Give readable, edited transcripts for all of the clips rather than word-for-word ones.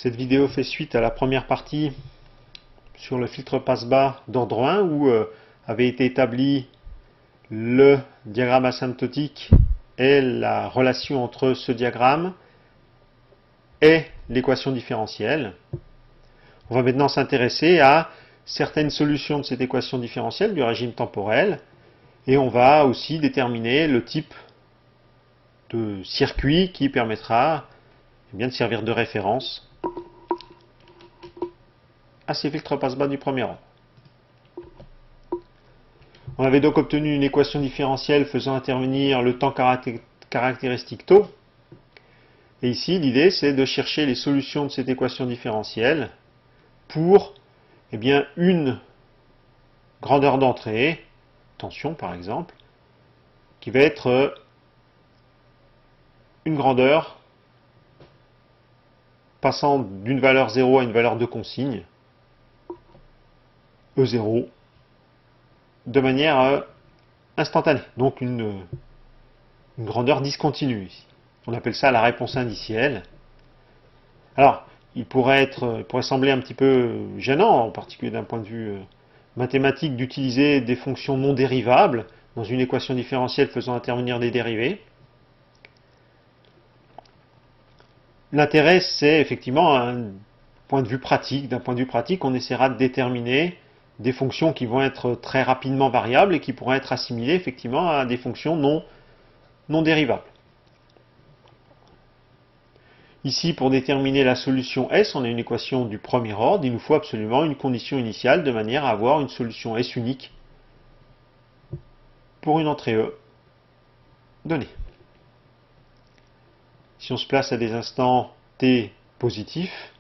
Cette vidéo fait suite à la première partie sur le filtre passe-bas d'ordre 1 où avait été établi le diagramme asymptotique et la relation entre ce diagramme et l'équation différentielle. On va maintenant s'intéresser à certaines solutions de cette équation différentielle du régime temporel et on va aussi déterminer le type de circuit qui permettra de servir de référence à ces filtres passe-bas du premier ordre. On avait donc obtenu une équation différentielle faisant intervenir le temps caractéristique tau. Et ici, l'idée, c'est de chercher les solutions de cette équation différentielle pour une grandeur d'entrée, tension par exemple, qui va être une grandeur passant d'une valeur 0 à une valeur de consigne, E0, de manière instantanée, donc une grandeur discontinue ici. On appelle ça la réponse indicielle. Alors, il pourrait sembler un petit peu gênant, en particulier d'un point de vue mathématique, d'utiliser des fonctions non dérivables dans une équation différentielle faisant intervenir des dérivées. L'intérêt, c'est effectivement un point de vue pratique. D'un point de vue pratique, on essaiera de déterminer des fonctions qui vont être très rapidement variables et qui pourraient être assimilées effectivement à des fonctions non dérivables. Ici, pour déterminer la solution S, on a une équation du premier ordre. Il nous faut absolument une condition initiale de manière à avoir une solution S unique pour une entrée E donnée. Si on se place à des instants t positifs,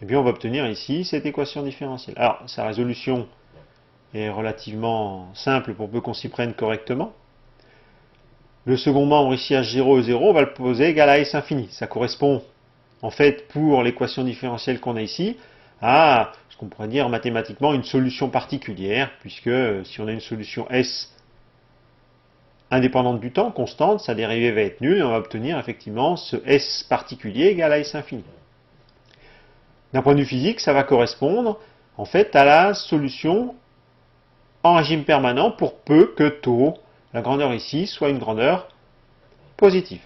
on va obtenir ici cette équation différentielle. Alors, sa résolution est relativement simple pour peu qu'on s'y prenne correctement. Le second membre ici H0, E0, on va le poser égal à S infini. Ça correspond, en fait, pour l'équation différentielle qu'on a ici, à ce qu'on pourrait dire mathématiquement une solution particulière, puisque si on a une solution S indépendante du temps, constante, sa dérivée va être nulle, et on va obtenir effectivement ce S particulier égal à S infini. D'un point de vue physique, ça va correspondre en fait à la solution en régime permanent pour peu que tau, la grandeur ici, soit une grandeur positive.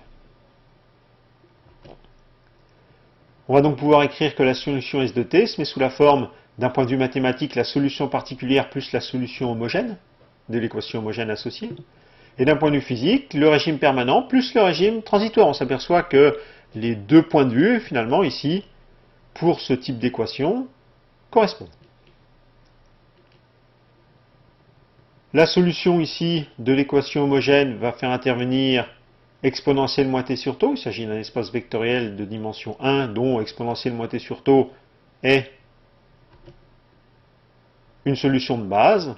On va donc pouvoir écrire que la solution S de t se met sous la forme, d'un point de vue mathématique, la solution particulière plus la solution homogène de l'équation homogène associée. Et d'un point de vue physique, le régime permanent plus le régime transitoire. On s'aperçoit que les deux points de vue, finalement, ici, pour ce type d'équation, correspondent. La solution ici de l'équation homogène va faire intervenir exponentielle moins t sur tau. Il s'agit d'un espace vectoriel de dimension 1 dont exponentielle moins t sur tau est une solution de base.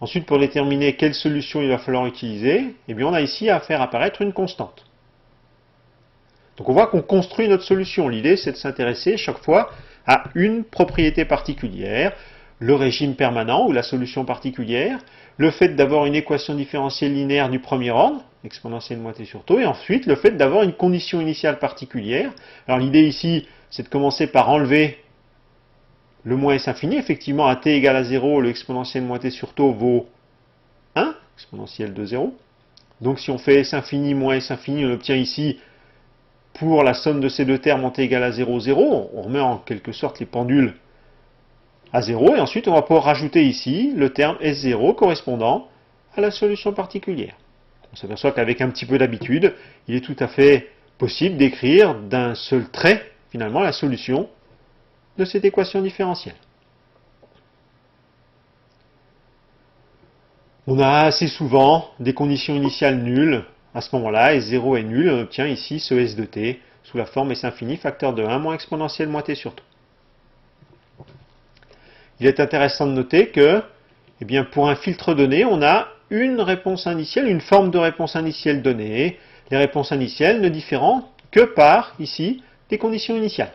Ensuite, pour déterminer quelle solution il va falloir utiliser, on a ici à faire apparaître une constante. Donc on voit qu'on construit notre solution. L'idée, c'est de s'intéresser chaque fois à une propriété particulière, le régime permanent ou la solution particulière, le fait d'avoir une équation différentielle linéaire du premier ordre, exponentielle moins t sur tau, et ensuite le fait d'avoir une condition initiale particulière. Alors l'idée ici, c'est de commencer par enlever le moins S infini. Effectivement, à t égale à 0, le exponentielle moins t sur tau vaut 1, exponentielle de 0. Donc si on fait S infini moins S infini, on obtient ici, pour la somme de ces deux termes en t égale à 0, 0, on remet en quelque sorte les pendules à 0, et ensuite on va pouvoir rajouter ici le terme S0 correspondant à la solution particulière. On s'aperçoit qu'avec un petit peu d'habitude, il est tout à fait possible d'écrire d'un seul trait, finalement, la solution de cette équation différentielle. On a assez souvent des conditions initiales nulles. À ce moment-là, S0 est nul, et on obtient ici ce S de t sous la forme S infini facteur de 1 moins exponentielle moins t sur tau. Il est intéressant de noter que, pour un filtre donné, on a une réponse initiale, une forme de réponse initiale donnée, les réponses initiales ne différant que par, ici, des conditions initiales.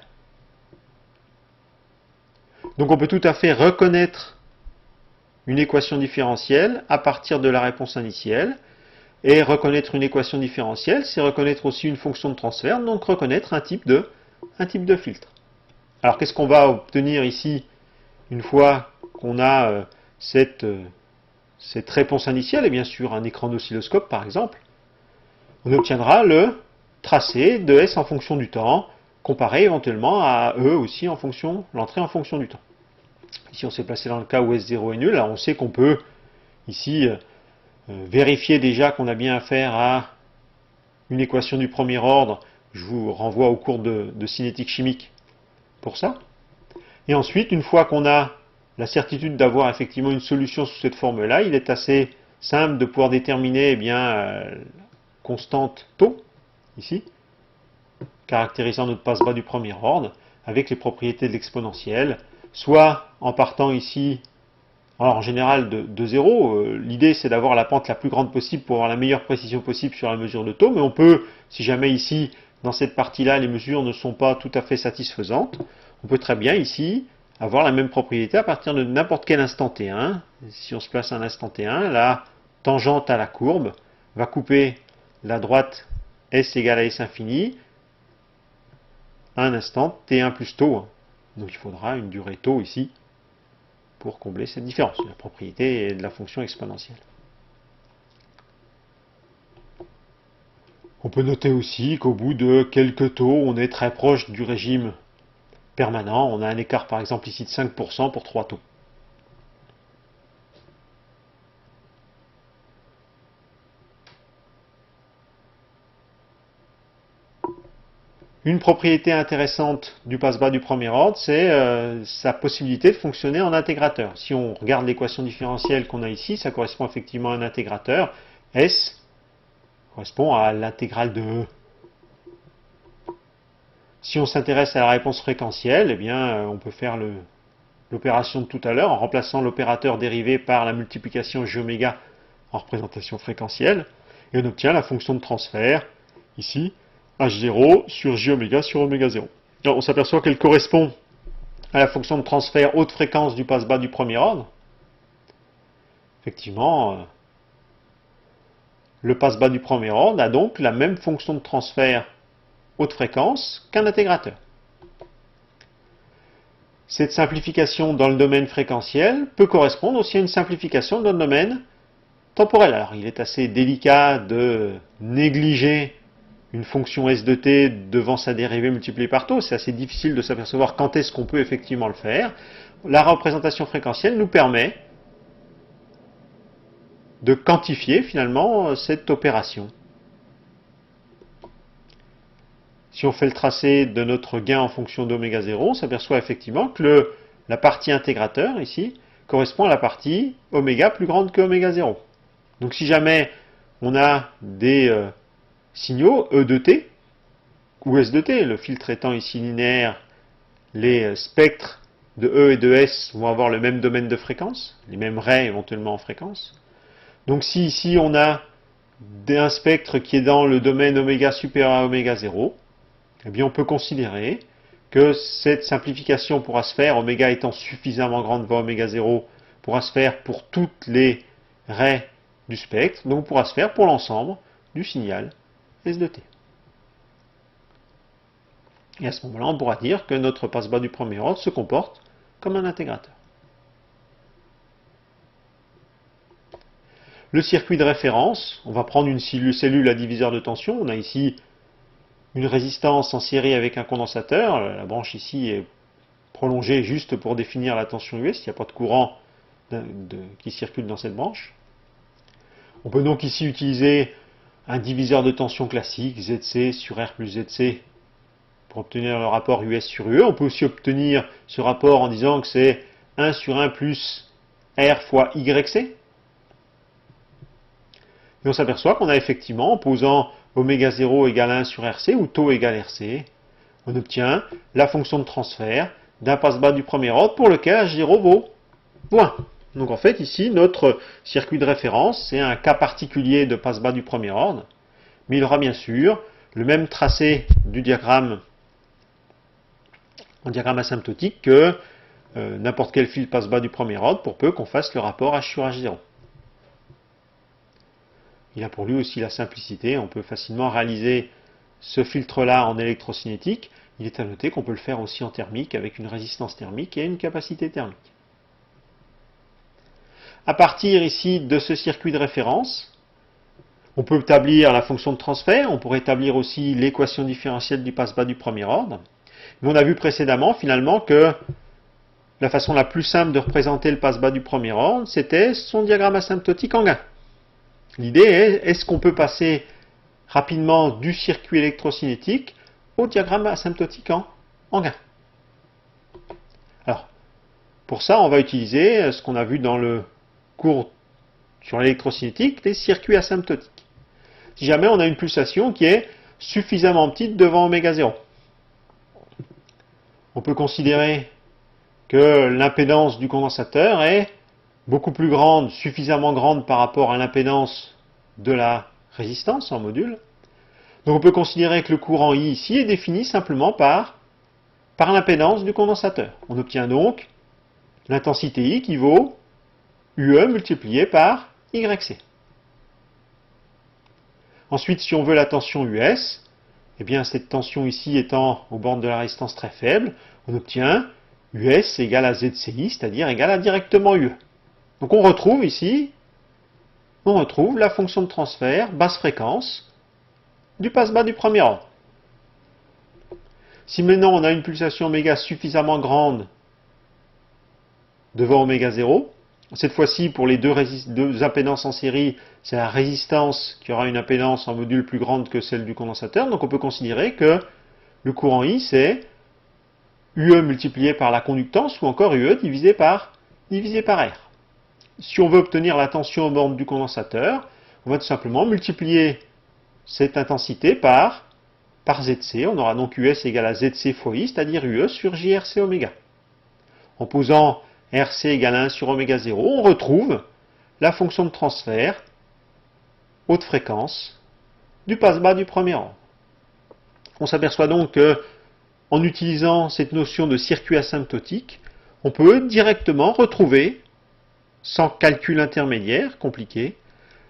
Donc on peut tout à fait reconnaître une équation différentielle à partir de la réponse initiale. Et reconnaître une équation différentielle, c'est reconnaître aussi une fonction de transfert, donc reconnaître un type de un type de filtre. Alors qu'est-ce qu'on va obtenir ici une fois qu'on a cette réponse initiale, et bien sûr un écran d'oscilloscope par exemple? On obtiendra le tracé de S en fonction du temps, comparé éventuellement à E aussi en fonction, l'entrée en fonction du temps. Ici on s'est placé dans le cas où S0 est nul, alors on sait qu'on peut ici vérifier déjà qu'on a bien affaire à une équation du premier ordre. Je vous renvoie au cours de cinétique chimique pour ça. Et ensuite, une fois qu'on a la certitude d'avoir effectivement une solution sous cette forme-là, il est assez simple de pouvoir déterminer constante taux, ici, caractérisant notre passe-bas du premier ordre, avec les propriétés de l'exponentielle, soit en partant ici, alors en général de 0, l'idée c'est d'avoir la pente la plus grande possible pour avoir la meilleure précision possible sur la mesure de taux, mais on peut, si jamais ici, dans cette partie-là, les mesures ne sont pas tout à fait satisfaisantes, on peut très bien ici avoir la même propriété à partir de n'importe quel instant t1. Si on se place à un instant t1, la tangente à la courbe va couper la droite S égale à S infini à un instant t1 plus taux. Donc il faudra une durée taux ici pour combler cette différence. La propriété est de la fonction exponentielle. On peut noter aussi qu'au bout de quelques taux, on est très proche du régime permanent. On a un écart par exemple ici de 5% pour 3 taux. Une propriété intéressante du passe-bas du premier ordre, c'est sa possibilité de fonctionner en intégrateur. Si on regarde l'équation différentielle qu'on a ici, ça correspond effectivement à un intégrateur. S correspond à l'intégrale de E. Si on s'intéresse à la réponse fréquentielle, eh bien, on peut faire l'opération de tout à l'heure en remplaçant l'opérateur dérivé par la multiplication j ω en représentation fréquentielle, et on obtient la fonction de transfert, ici, h0 sur j ω sur ω0. Alors, on s'aperçoit qu'elle correspond à la fonction de transfert haute fréquence du passe-bas du premier ordre. Effectivement, le passe-bas du premier ordre a donc la même fonction de transfert haute fréquence qu'un intégrateur. Cette simplification dans le domaine fréquentiel peut correspondre aussi à une simplification dans le domaine temporel. Alors, il est assez délicat de négliger une fonction S de t devant sa dérivée multipliée par taux. C'est assez difficile de s'apercevoir quand est-ce qu'on peut effectivement le faire. La représentation fréquentielle nous permet de quantifier finalement cette opération. Si on fait le tracé de notre gain en fonction d'oméga 0, on s'aperçoit effectivement que la partie intégrateur, ici, correspond à la partie oméga plus grande que oméga 0. Donc si jamais on a des signaux E de t, ou S de t, le filtre étant ici linéaire, les spectres de E et de S vont avoir le même domaine de fréquence, les mêmes raies éventuellement en fréquence. Donc si ici on a un spectre qui est dans le domaine oméga supérieur à oméga 0, eh bien on peut considérer que cette simplification pourra se faire, oméga étant suffisamment grande vers oméga 0, pourra se faire pour toutes les raies du spectre, donc pourra se faire pour l'ensemble du signal S de t. Et à ce moment-là, on pourra dire que notre passe-bas du premier ordre se comporte comme un intégrateur. Le circuit de référence, on va prendre une cellule à diviseur de tension. On a ici une résistance en série avec un condensateur. La branche ici est prolongée juste pour définir la tension US. Il n'y a pas de courant qui circule dans cette branche. On peut donc ici utiliser un diviseur de tension classique, ZC sur R plus ZC, pour obtenir le rapport US sur UE. On peut aussi obtenir ce rapport en disant que c'est 1 sur 1 plus R fois YC. Et on s'aperçoit qu'on a effectivement, en posant oméga 0 égale 1 sur RC, ou taux égale RC, on obtient la fonction de transfert d'un passe-bas du premier ordre pour lequel H0 vaut 1. Donc en fait, ici, notre circuit de référence, c'est un cas particulier de passe-bas du premier ordre, mais il aura bien sûr le même tracé du diagramme en diagramme asymptotique que n'importe quel fil passe-bas du premier ordre, pour peu qu'on fasse le rapport H sur H0. Il a pour lui aussi la simplicité, on peut facilement réaliser ce filtre-là en électrocinétique. il est à noter qu'on peut le faire aussi en thermique avec une résistance thermique et une capacité thermique. À partir ici de ce circuit de référence, on peut établir la fonction de transfert, on pourrait établir aussi l'équation différentielle du passe-bas du premier ordre. Mais on a vu précédemment finalement que la façon la plus simple de représenter le passe-bas du premier ordre, c'était son diagramme asymptotique en gain. L'idée est-ce qu'on peut passer rapidement du circuit électrocinétique au diagramme asymptotique en gain? Alors, pour ça, on va utiliser ce qu'on a vu dans le cours sur l'électrocinétique, les circuits asymptotiques. Si jamais on a une pulsation qui est suffisamment petite devant oméga 0, on peut considérer que l'impédance du condensateur est beaucoup plus grande, suffisamment grande par rapport à l'impédance de la résistance en module. Donc on peut considérer que le courant I ici est défini simplement par l'impédance du condensateur. On obtient donc l'intensité I qui vaut UE multiplié par YC. Ensuite, si on veut la tension US, eh bien cette tension ici étant aux bornes de la résistance très faible, on obtient US égale à ZCI, c'est-à-dire égale à directement UE. Donc on retrouve ici, la fonction de transfert basse fréquence du passe-bas du premier ordre. Si maintenant on a une pulsation oméga suffisamment grande devant oméga 0, cette fois-ci pour les deux impédances en série, c'est la résistance qui aura une impédance en module plus grande que celle du condensateur, donc on peut considérer que le courant I c'est UE multiplié par la conductance ou encore UE divisé par R. Si on veut obtenir la tension aux bornes du condensateur, on va tout simplement multiplier cette intensité par ZC. On aura donc US égale à ZC fois I, c'est-à-dire UE sur JRC oméga. En posant RC égale à 1 sur oméga 0, on retrouve la fonction de transfert haute fréquence du passe-bas du premier ordre. On s'aperçoit donc que en utilisant cette notion de circuit asymptotique, on peut directement retrouver, sans calcul intermédiaire compliqué,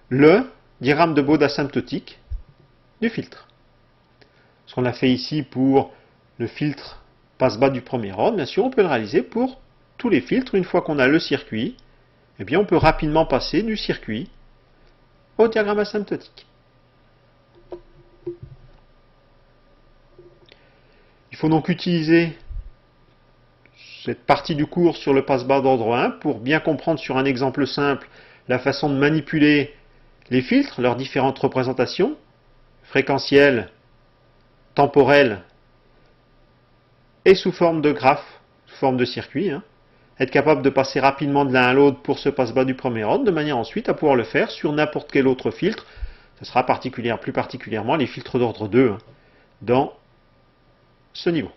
le diagramme de Bode asymptotique du filtre. Ce qu'on a fait ici pour le filtre passe-bas du premier ordre, bien sûr, on peut le réaliser pour tous les filtres. Une fois qu'on a le circuit, eh bien, on peut rapidement passer du circuit au diagramme asymptotique. Il faut donc utiliser cette partie du cours sur le passe-bas d'ordre 1 pour bien comprendre sur un exemple simple la façon de manipuler les filtres, leurs différentes représentations, fréquentielles, temporelles et sous forme de graphe, sous forme de circuit. Être capable de passer rapidement de l'un à l'autre pour ce passe-bas du premier ordre, de manière ensuite à pouvoir le faire sur n'importe quel autre filtre. Ce sera plus particulièrement les filtres d'ordre 2 dans ce niveau.